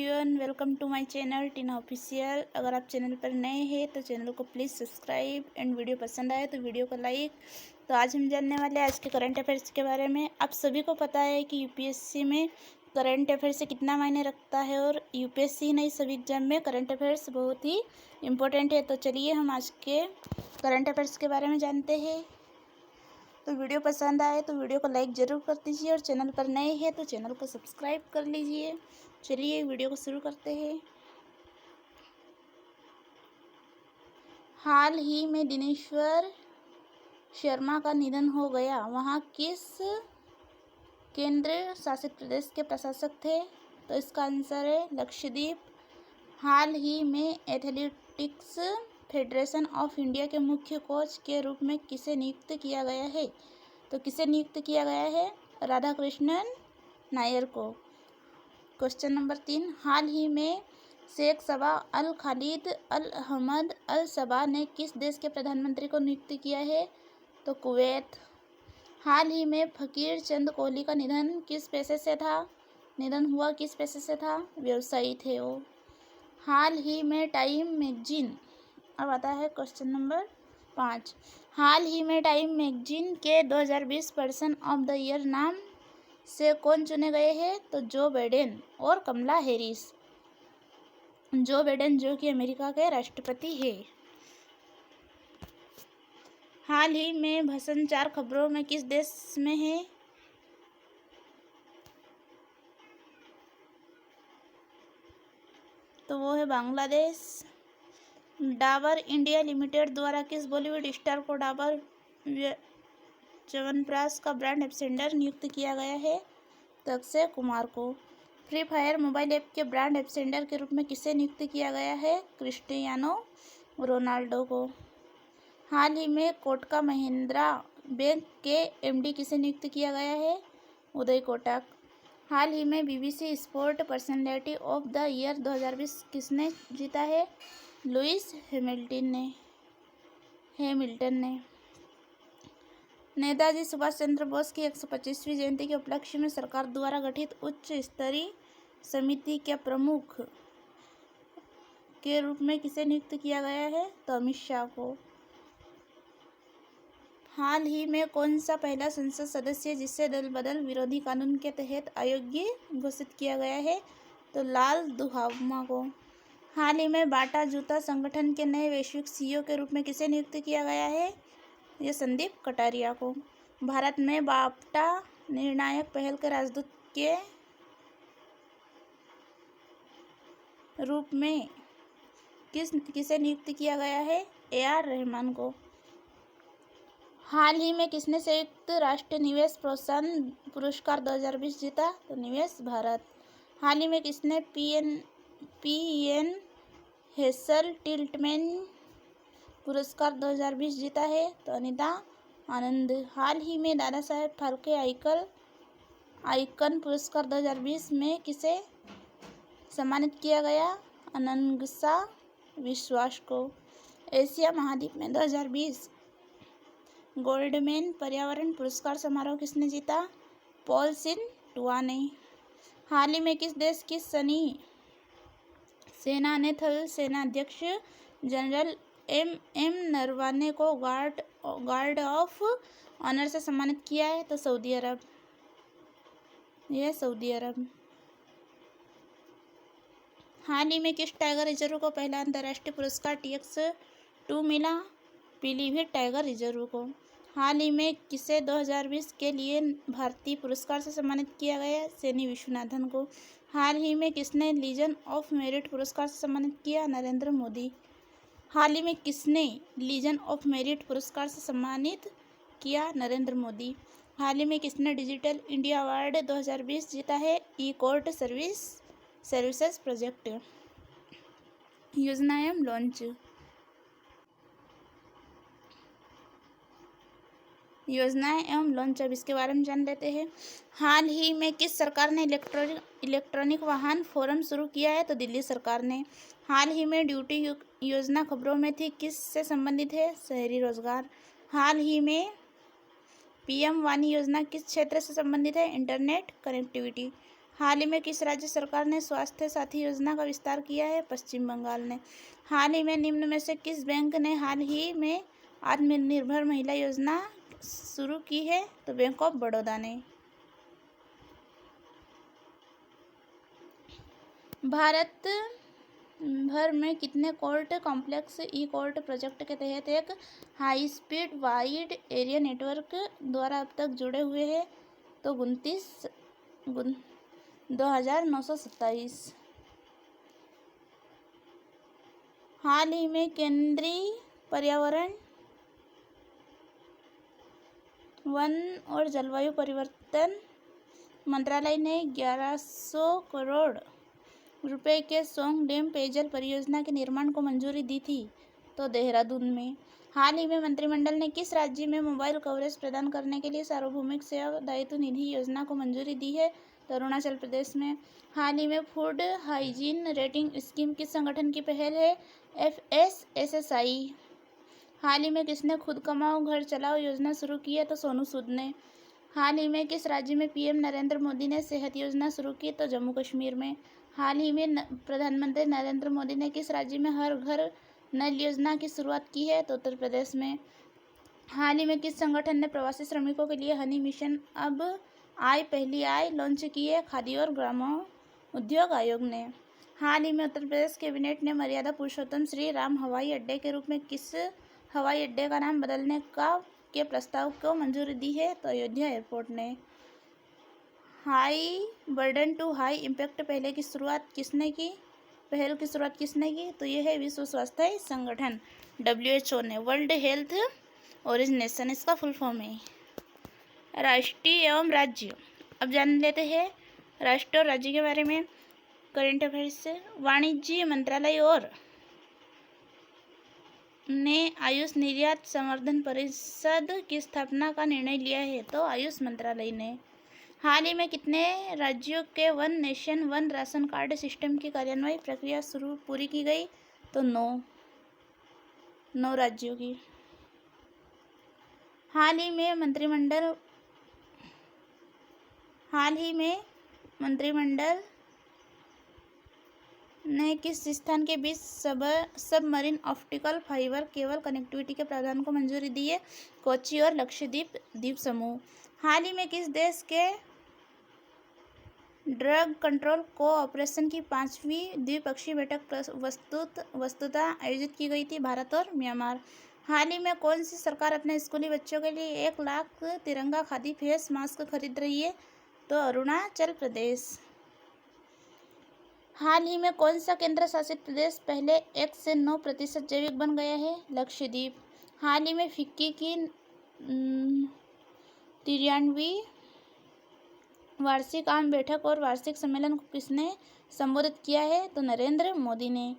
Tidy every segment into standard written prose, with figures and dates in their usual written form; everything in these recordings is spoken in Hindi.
Everyone, welcome to my channel Tina official. अगर आप चैनल पर नए हैं तो चैनल को प्लीज़ सब्सक्राइब एंड वीडियो पसंद आए तो वीडियो को लाइक। तो आज हम जानने वाले हैं आज के करंट अफेयर्स के बारे में। आप सभी को पता है कि यूपीएससी में करंट अफेयर्स से कितना मायने रखता है और यूपीएससी नहीं सभी एग्जाम में करंट अफेयर्स बहुत ही इम्पोर्टेंट है। तो चलिए हम आज के करंट अफेयर्स के बारे में जानते हैं। तो वीडियो पसंद आए तो वीडियो को लाइक ज़रूर कर दीजिए और चैनल पर नए हैं तो चैनल को सब्सक्राइब कर लीजिए। चलिए वीडियो को शुरू करते हैं। हाल ही में दिनेश्वर शर्मा का निधन हो गया। वहाँ किस केंद्र शासित प्रदेश के प्रशासक थे? तो इसका आंसर है लक्षद्वीप। हाल ही में एथलेटिक्स फेडरेशन ऑफ इंडिया के मुख्य कोच के रूप में किसे नियुक्त किया गया है? तो किसे नियुक्त किया गया है? राधाकृष्णन नायर को। क्वेश्चन नंबर 3, हाल ही में शेख सबा अल खालिद अल अहमद अल सबा ने किस देश के प्रधानमंत्री को नियुक्त किया है? तो कुवैत। हाल ही में फकीर चंद कोहली का निधन किस पेशे से था? निधन हुआ किस पेशे से था? व्यवसायी थे वो। हाल ही में टाइम मैगजीन, अब आता है क्वेश्चन नंबर 5, हाल ही में टाइम मैगजीन के 2020 पर्सन ऑफ द ईयर नाम से कौन चुने गए हैं? तो जो बाइडेन और कमला हैरिस। जो बाइडेन जो कि अमेरिका के राष्ट्रपति है। हाल ही में भसन 4 खबरों में किस देश में है? तो वो है बांग्लादेश। डाबर इंडिया लिमिटेड द्वारा किस बॉलीवुड स्टार को डाबर च्यवनप्राश का ब्रांड एम्बेसडर नियुक्त किया गया है? तो अक्षय कुमार को। फ्री फायर मोबाइल ऐप के ब्रांड एम्बेसडर के रूप में किसे नियुक्त किया गया है? क्रिस्टियानो रोनाल्डो को। हाल ही में कोटक महिंद्रा बैंक के एमडी किसे नियुक्त किया गया है? उदय कोटक। हाल ही में BBC sport personality of the year 2020 किसने जीता है? लुइस हैमिल्टन ने। नेताजी सुभाष चंद्र बोस की 125वीं जयंती के उपलक्ष्य में सरकार द्वारा गठित उच्च स्तरीय समिति के प्रमुख के रूप में किसे नियुक्त किया गया है? तो अमित शाह को। हाल ही में कौन सा पहला संसद सदस्य जिसे दल बदल विरोधी कानून के तहत अयोग्य घोषित किया गया है? तो लाल दुहामा को। हाल ही में बाटा जूता संगठन के नए वैश्विक सीईओ के रूप में किसे नियुक्त किया गया है? ये संदीप कटारिया को। भारत में बाफ्टा निर्णायक पहल के राजदूत के रूप में किसे नियुक्त किया गया है? AR रहमान को। हाल ही में किसने संयुक्त राष्ट्र निवेश प्रोत्साहन पुरस्कार 2020 जीता? तो निवेश भारत। हाल ही में किसने PN हेसल टिल्टमैन पुरस्कार 2020 जीता है? तो अनीता आनंद। हाल ही में दादा साहेब फाल्के आइकन पुरस्कार 2020 में किसे सम्मानित किया गया? अनंगसा विश्वास को। एशिया महाद्वीप में 2020 गोल्डमैन पर्यावरण पुरस्कार समारोह किसने जीता? पॉल सिन टुआ ने। हाल ही में किस देश की सेना ने थल सेना अध्यक्ष जनरल MM नरवाने को गार्ड ऑफ ऑनर से सम्मानित किया है? तो सऊदी अरब। यह सऊदी अरब। हाल ही में किस टाइगर रिजर्व को पहला अंतर्राष्ट्रीय पुरस्कार TX2 मिला? पीलीभीत टाइगर रिजर्व को। हाल ही में किसे 2020 के लिए भारतीय पुरस्कार से सम्मानित किया गया? सैनी विश्वनाथन को। हाल ही में किसने लीजन ऑफ मेरिट पुरस्कार से सम्मानित किया? नरेंद्र मोदी। हाल ही में किसने लीजन ऑफ मेरिट पुरस्कार से सम्मानित किया? नरेंद्र मोदी। हाल ही में किसने डिजिटल इंडिया अवार्ड 2020 जीता है? ई-कोर्ट सर्विसेज प्रोजेक्ट योजना एवं लॉन्च। योजनाएं एवं लॉन्च, अब इसके बारे में जान लेते हैं। हाल ही में किस सरकार ने इलेक्ट्रॉनिक वाहन फोरम शुरू किया है? तो दिल्ली सरकार ने। हाल ही में ड्यूटी योजना खबरों में थी, किस से संबंधित है? शहरी रोजगार। हाल ही में PM वाणी योजना किस क्षेत्र से संबंधित है? Internet connectivity. हाल ही में किस राज्य सरकार ने स्वास्थ्य साथी योजना का विस्तार किया है? पश्चिम बंगाल ने। हाल ही में निम्न में से किस बैंक ने हाल ही में आत्मनिर्भर महिला योजना शुरू की है? तो बैंक ऑफ बड़ौदा ने। भारत भर में कितने कोर्ट कॉम्प्लेक्स ई कोर्ट प्रोजेक्ट के तहत एक high speed wide area network द्वारा अब तक जुड़े हुए हैं? तो 2927। हाल ही में केंद्रीय पर्यावरण, वन और जलवायु परिवर्तन मंत्रालय ने 1100 करोड़ रुपए के सोंग डैम पेयजल परियोजना के निर्माण को मंजूरी दी थी? तो देहरादून में। हाल ही में मंत्रिमंडल ने किस राज्य में मोबाइल कवरेज प्रदान करने के लिए सार्वभौमिक सेवा दायित्व निधि योजना को मंजूरी दी है? तो अरुणाचल प्रदेश में। हाल ही में फूड हाइजीन रेटिंग स्कीम किस संगठन की पहल है? FSSAI। हाल ही में किसने खुद कमाओ घर चलाओ योजना शुरू की है? तो सोनू सूद ने। हाल ही में किस राज्य में PM नरेंद्र मोदी ने सेहत योजना शुरू की? तो जम्मू कश्मीर में। हाल ही में प्रधानमंत्री नरेंद्र मोदी ने किस राज्य में हर घर नल योजना की शुरुआत की है? तो उत्तर प्रदेश में। हाल ही में किस संगठन ने प्रवासी श्रमिकों के लिए हनी मिशन अब पहली आय लॉन्च की है? खादी और ग्रामोद्योग आयोग ने। हाल ही में उत्तर प्रदेश कैबिनेट ने मर्यादा पुरुषोत्तम श्री राम हवाई अड्डे के रूप में किस हवाई अड्डे का नाम बदलने के प्रस्ताव को मंजूरी दी है? तो अयोध्या एयरपोर्ट ने। High burden to high impact पहल की शुरुआत किसने की? तो यह है विश्व स्वास्थ्य संगठन WHO ने। वर्ल्ड हेल्थ ऑर्गेनाइजेशन इसका फुल फॉर्म है। राष्ट्रीय एवं राज्य। अब जान लेते हैं राष्ट्र और राज्य के बारे में करंट अफेयर्स से। वाणिज्य मंत्रालय और ने आयुष निर्यात संवर्धन परिषद की स्थापना का निर्णय लिया है? तो आयुष मंत्रालय ने। हाल ही में कितने राज्यों के one nation one ration card system की कार्यान्वयन प्रक्रिया पूरी की गई? तो 9 राज्यों की। हाल ही में मंत्रिमंडल ने किस स्थान के बीच submarine optical fibre cable connectivity के प्रावधान को मंजूरी दी है? कोच्चि और लक्षद्वीप द्वीप समूह। हाल ही में किस देश के ड्रग कंट्रोल कोऑपरेशन की 5वीं द्विपक्षीय बैठक वस्तुतः आयोजित की गई थी? भारत और म्यांमार। हाल ही में कौन सी सरकार अपने स्कूली बच्चों के लिए 1 लाख तिरंगा खादी फेस मास्क खरीद रही है? तो अरुणाचल प्रदेश। हाल ही में कौन सा केंद्र शासित प्रदेश पहले 1 से 9% जैविक बन गया है? लक्षद्वीप। हाल ही में फिक्की की 93वीं वार्षिक आम बैठक और वार्षिक सम्मेलन को किसने संबोधित किया है? तो नरेंद्र मोदी ने।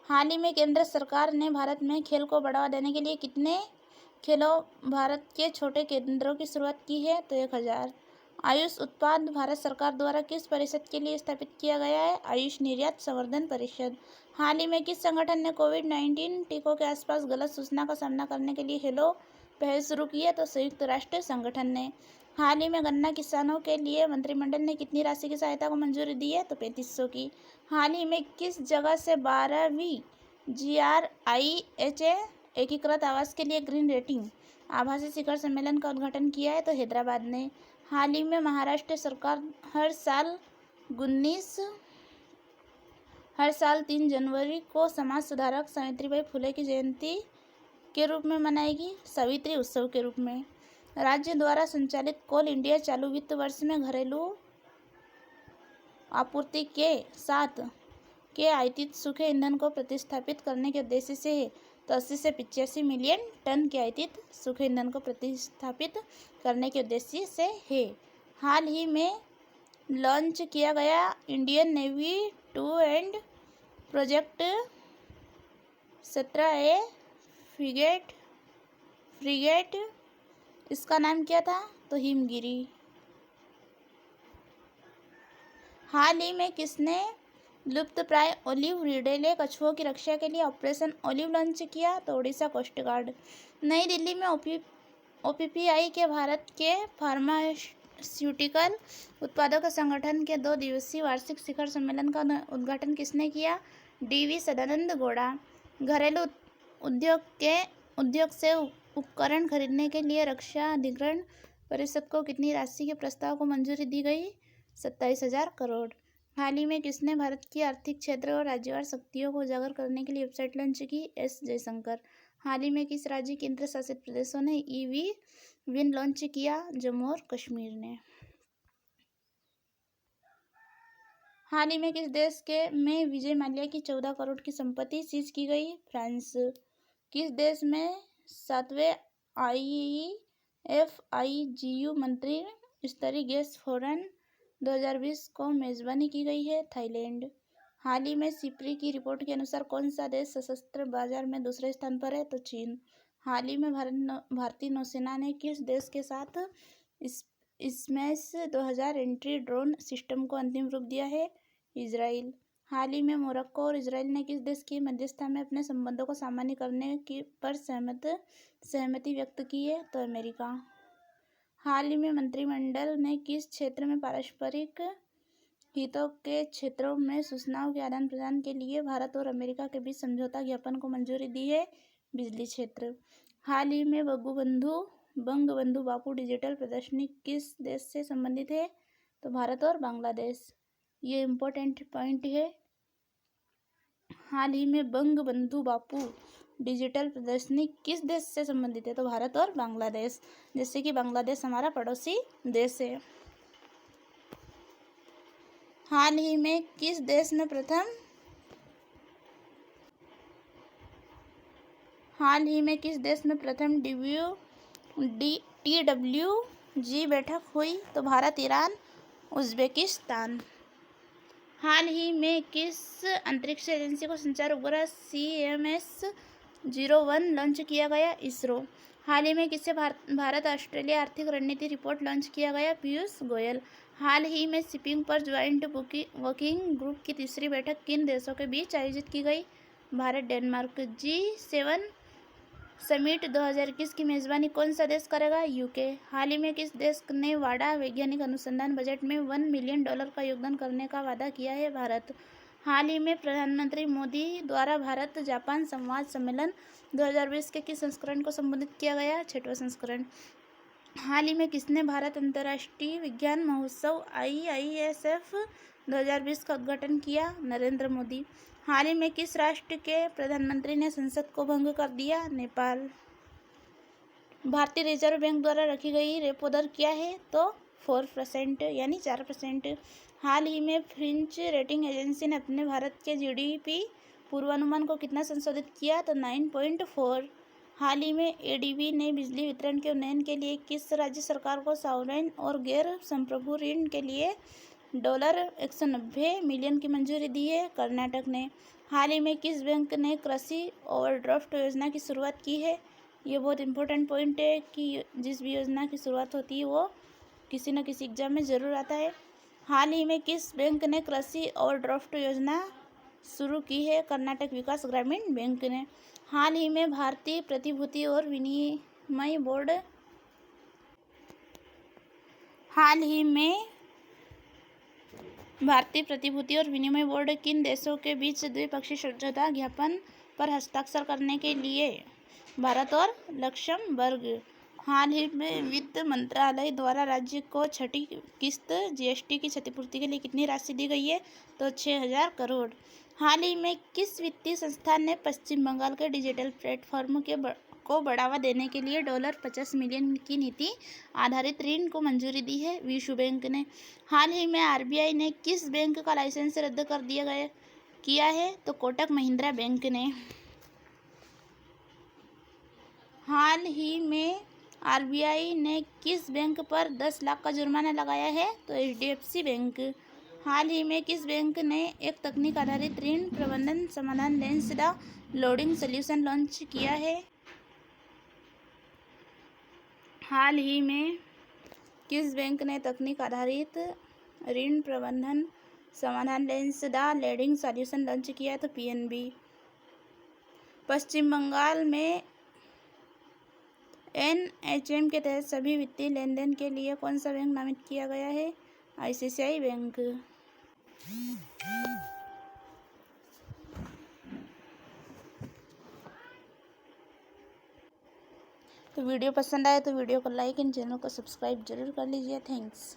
हाल ही में केंद्र सरकार ने भारत में खेल को बढ़ावा देने के लिए कितने खेलो भारत के छोटे केंद्रों की शुरुआत की है? तो 1000। आयुष उत्पाद भारत सरकार द्वारा किस परिषद के लिए स्थापित किया गया है? आयुष निर्यात संवर्धन परिषद। हाल ही में किस संगठन ने कोविड-19 टीकों के आसपास गलत सूचना का सामना करने के लिए हेलो पहल शुरू की है? तो संयुक्त राष्ट्र संगठन ने। हाल ही में गन्ना किसानों के लिए मंत्रिमंडल ने कितनी राशि की सहायता को मंजूरी दी है? तो 3500 की। हाल ही में किस जगह से 12वीं GRIHA एकीकृत आवास के लिए ग्रीन रेटिंग आभासी शिखर सम्मेलन का उद्घाटन किया है? तो हैदराबाद ने। हाल ही में महाराष्ट्र सरकार हर साल 3 जनवरी को समाज सुधारक सावित्रीबाई फुले की जयंती के रूप में मनाएगी, सावित्री उत्सव के रूप में। राज्य द्वारा संचालित कोल इंडिया चालू वित्त वर्ष में घरेलू आपूर्ति के साथ के आयातित सूखे ईंधन को प्रतिस्थापित करने के उद्देश्य से है। तो 80 से 85 मिलियन टन के आयातित सूखे ईंधन को प्रतिस्थापित करने के उद्देश्य से है। हाल ही में लॉन्च किया गया Indian Navy two and project 17A frigate इसका नाम क्या था? तो हिमगिरी। हाल ही में किसने लुप्तप्राय ओलिव रिडेले कछुओं की रक्षा के लिए ऑपरेशन ओलिव लॉन्च किया? तो ओडिशा कोस्ट गार्ड। नई दिल्ली में OPPI के भारत के फार्मास्यूटिकल उत्पादों के संगठन के 2 दिवसीय वार्षिक शिखर सम्मेलन का उद्घाटन किसने किया? डी.वी. सदानंद गौड़ा। घरेलू उद्योग से उपकरण खरीदने के लिए रक्षा अधिग्रहण परिषद को कितनी राशि के प्रस्ताव को मंजूरी दी गई? 27,000 करोड़। हाल ही में किसने भारत की आर्थिक क्षेत्र और राज्यवार शक्तियों को उजागर करने के लिए वेबसाइट लॉन्च की? एस जयशंकर। हाल ही में किस राज्य केंद्र शासित प्रदेशों ने ईवी विन लॉन्च किया? जम्मू और कश्मीर ने। हाल ही में किस देश में विजय माल्या की 14 करोड़ की संपत्ति सीज की गई? फ्रांस। किस देश में 7वें IFIGU मंत्री स्तरीय गैस फोरम 2020 को मेजबानी की गई है? थाईलैंड। हाल ही में सिप्री की रिपोर्ट के अनुसार कौन सा देश सशस्त्र बाजार में दूसरे स्थान पर है? तो चीन। हाल ही में भारतीय नौसेना ने किस देश के साथ स्मैश 2000 एंट्री ड्रोन सिस्टम को अंतिम रूप दिया है? इजराइल। हाल ही में मोरक्को और इजराइल ने किस देश की मध्यस्थता में अपने संबंधों को सामान्य करने पर सहमति व्यक्त की है? तो अमेरिका। हाल ही में मंत्रिमंडल ने किस क्षेत्र में पारस्परिक हितों के क्षेत्रों में सूचनाओं के आदान प्रदान के लिए भारत और अमेरिका के बीच समझौता ज्ञापन को मंजूरी दी है? बिजली क्षेत्र। हाल ही में बंगबंधु बापू डिजिटल प्रदर्शनी किस देश से संबंधित है? तो भारत और बांग्लादेश। ये इम्पोर्टेंट पॉइंट है। हाल ही में बंगबंधु बापू डिजिटल प्रदर्शनी किस देश से संबंधित है? तो भारत और बांग्लादेश। जैसे कि बांग्लादेश हमारा पड़ोसी देश है। हाल ही में किस देश में प्रथम TWG बैठक हुई? तो भारत, ईरान, उज्बेकिस्तान। हाल ही में किस अंतरिक्ष एजेंसी को संचार उपग्रह CMS-01 लॉन्च किया गया? इसरो। हाल ही में किससे भारत ऑस्ट्रेलिया आर्थिक रणनीति रिपोर्ट लॉन्च किया गया? पीयूष गोयल। हाल ही में शिपिंग पर ज्वाइंट वर्किंग ग्रुप की तीसरी बैठक किन देशों के बीच आयोजित की गई? भारत, डेनमार्क। G7 समिट 2021 की मेजबानी कौन सा देश करेगा? यूके। हाल ही में किस देश ने वाडा वैज्ञानिक अनुसंधान बजट में $1 मिलियन का योगदान करने का वादा किया है? भारत। हाल ही में प्रधानमंत्री मोदी द्वारा भारत जापान संवाद सम्मेलन 2020 के किस संस्करण को संबोधित किया गया? 6वां संस्करण। हाल ही में किसने भारत अंतर्राष्ट्रीय विज्ञान महोत्सव IISF 2020 का उद्घाटन किया? नरेंद्र मोदी। हाल ही में किस राष्ट्र के प्रधानमंत्री ने संसद को भंग कर दिया? नेपाल। भारतीय रिजर्व बैंक द्वारा रखी गई रेपो दर क्या है? तो 4% यानी 4%। हाल ही में फिंच रेटिंग एजेंसी ने अपने भारत के GDP पूर्वानुमान को कितना संशोधित किया? तो 9.4। हाल ही में ADB ने बिजली वितरण के उन्नयन के लिए किस राज्य सरकार को सॉवरेन और गैर संप्रभु ऋण के लिए $190 मिलियन की मंजूरी दी है? कर्नाटक ने। हाल ही में किस बैंक ने कृषि ओवरड्राफ्ट योजना की शुरुआत की है? ये बहुत इंपॉर्टेंट पॉइंट है कि जिस भी योजना की शुरुआत होती है वो किसी न किसी एग्जाम में ज़रूर आता है। हाल ही में किस बैंक ने कृषि ओवरड्राफ्ट योजना शुरू की है? कर्नाटक विकास ग्रामीण बैंक ने। हाल ही में भारतीय प्रतिभूति और विनिमय बोर्ड किन देशों के बीच द्विपक्षीय समझौता ज्ञापन पर हस्ताक्षर करने के लिए? भारत और लक्समबर्ग। हाल ही में वित्त मंत्रालय द्वारा राज्य को छठी किस्त GST की क्षतिपूर्ति के लिए कितनी राशि दी गई है? तो 6,000 करोड़। हाल ही में किस वित्तीय संस्थान ने पश्चिम बंगाल के डिजिटल प्लेटफॉर्म को बढ़ावा देने के लिए $50 मिलियन की नीति आधारित ऋण को मंजूरी दी है? विश्व बैंक ने। हाल ही में RBI ने किस बैंक का लाइसेंस रद्द कर किया है? तो कोटक महिंद्रा बैंक ने। हाल ही में RBI ने किस बैंक पर 10 लाख का जुर्माना लगाया है? तो HDFC बैंक। हाल ही में किस बैंक ने एक तकनीक आधारित ऋण प्रबंधन समाधान lens the loading solution launch किया है? हाल ही में किस बैंक ने तकनीक आधारित ऋण प्रबंधन समाधान lens the loading solution launch किया है? तो PNB। पश्चिम बंगाल में एनएचएम के तहत सभी वित्तीय लेनदेन के लिए कौन सा बैंक नामित किया गया है? ICICI bank. तो वीडियो पसंद आए तो वीडियो को लाइक एंड चैनल को सब्सक्राइब जरूर कर लीजिए। थैंक्स।